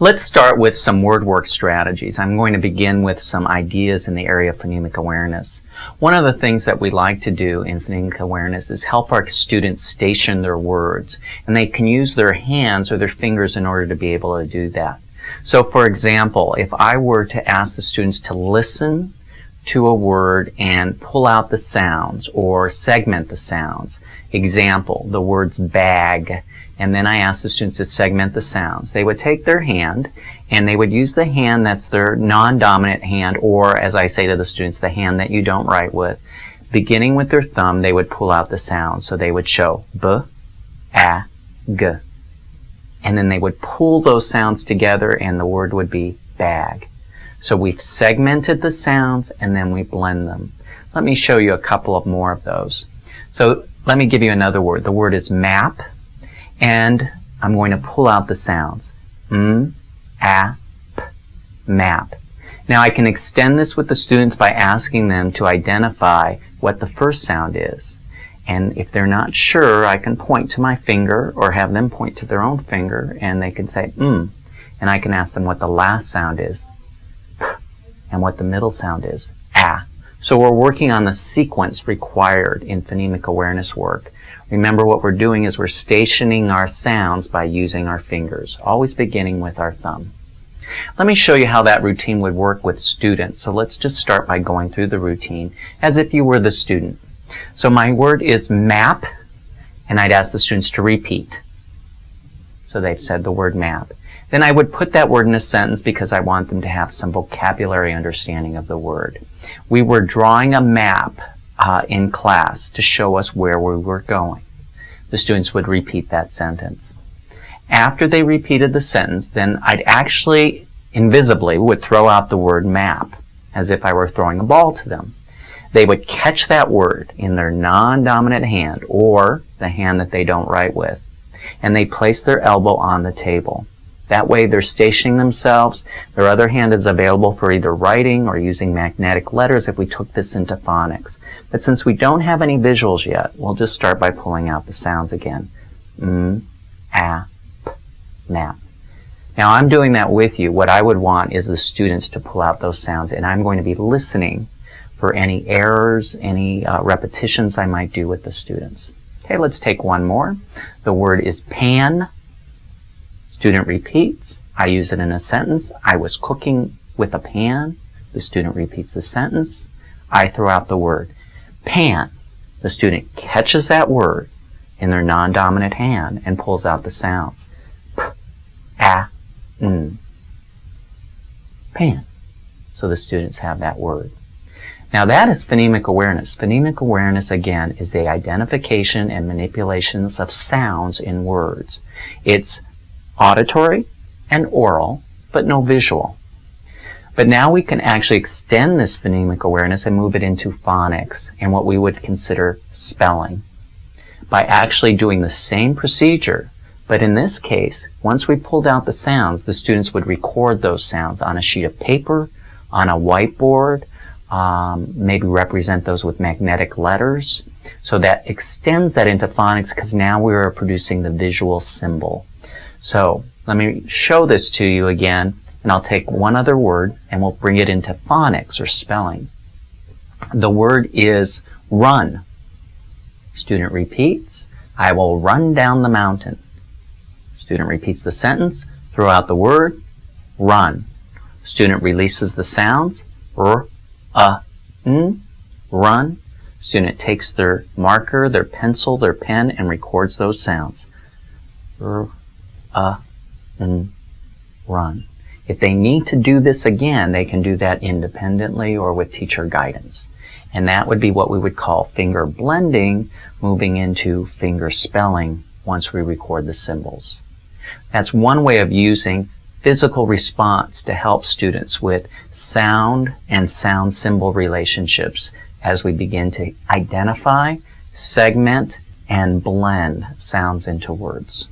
Let's start with some word work strategies. I'm going to begin with some ideas in the area of phonemic awareness. One of the things that we like to do in phonemic awareness is help our students station their words, and they can use their hands or their fingers in order to be able to do that. So for example, if I were to ask the students to listen to a word and pull out the sounds or segment the sounds. Example, the words bag, and then I asked the students to segment the sounds. They would take their hand and they would use the hand that's their non-dominant hand, or as I say to the students, the hand that you don't write with. Beginning with their thumb, they would pull out the sounds. So they would show b, a, g. And then they would pull those sounds together and the word would be bag. So we've segmented the sounds and then we blend them. Let me show you a couple of more of those. So let me give you another word. The word is map, and I'm going to pull out the sounds. M, a, p, map. Now I can extend this with the students by asking them to identify what the first sound is. And if they're not sure, I can point to my finger or have them point to their own finger and they can say and I can ask them what the last sound is, p, and what the middle sound is, a. So we're working on the sequence required in phonemic awareness work. Remember, what we're doing is we're stationing our sounds by using our fingers, always beginning with our thumb. Let me show you how that routine would work with students. So let's just start by going through the routine as if you were the student. So my word is map, and I'd ask the students to repeat. So they've said the word map. Then I would put that word in a sentence because I want them to have some vocabulary understanding of the word. We were drawing a map in class to show us where we were going. The students would repeat that sentence. After they repeated the sentence, then I'd actually invisibly would throw out the word map as if I were throwing a ball to them. They would catch that word in their non-dominant hand or the hand that they don't write with, and they place their elbow on the table. That way they're stationing themselves. Their other hand is available for either writing or using magnetic letters if we took this into phonics. But since we don't have any visuals yet, we'll just start by pulling out the sounds again. M, a, p, map. Now I'm doing that with you. What I would want is the students to pull out those sounds, and I'm going to be listening for any errors, any repetitions I might do with the students. Okay, let's take one more. The word is pan. Student repeats. I use it in a sentence. I was cooking with a pan. The student repeats the sentence. I throw out the word pan. The student catches that word in their non-dominant hand and pulls out the sounds. P, a, n. Pan. So the students have that word. Now that is phonemic awareness. Phonemic awareness, again, is the identification and manipulations of sounds in words. It's auditory and oral, but no visual. But now we can actually extend this phonemic awareness and move it into phonics and what we would consider spelling by actually doing the same procedure. But in this case, once we pulled out the sounds, the students would record those sounds on a sheet of paper, on a whiteboard, maybe represent those with magnetic letters. So that extends that into phonics because now we are producing the visual symbol. So let me show this to you again, and I'll take one other word and we'll bring it into phonics or spelling. The word is run. Student repeats, I will run down the mountain. Student repeats the sentence, throw out the word, run. Student releases the sounds, r, n, run. Student takes their marker, their pencil, their pen, and records those sounds. R, n, run. If they need to do this again, they can do that independently or with teacher guidance. And that would be what we would call finger blending, moving into finger spelling once we record the symbols. That's one way of using physical response to help students with sound and sound symbol relationships as we begin to identify, segment, and blend sounds into words.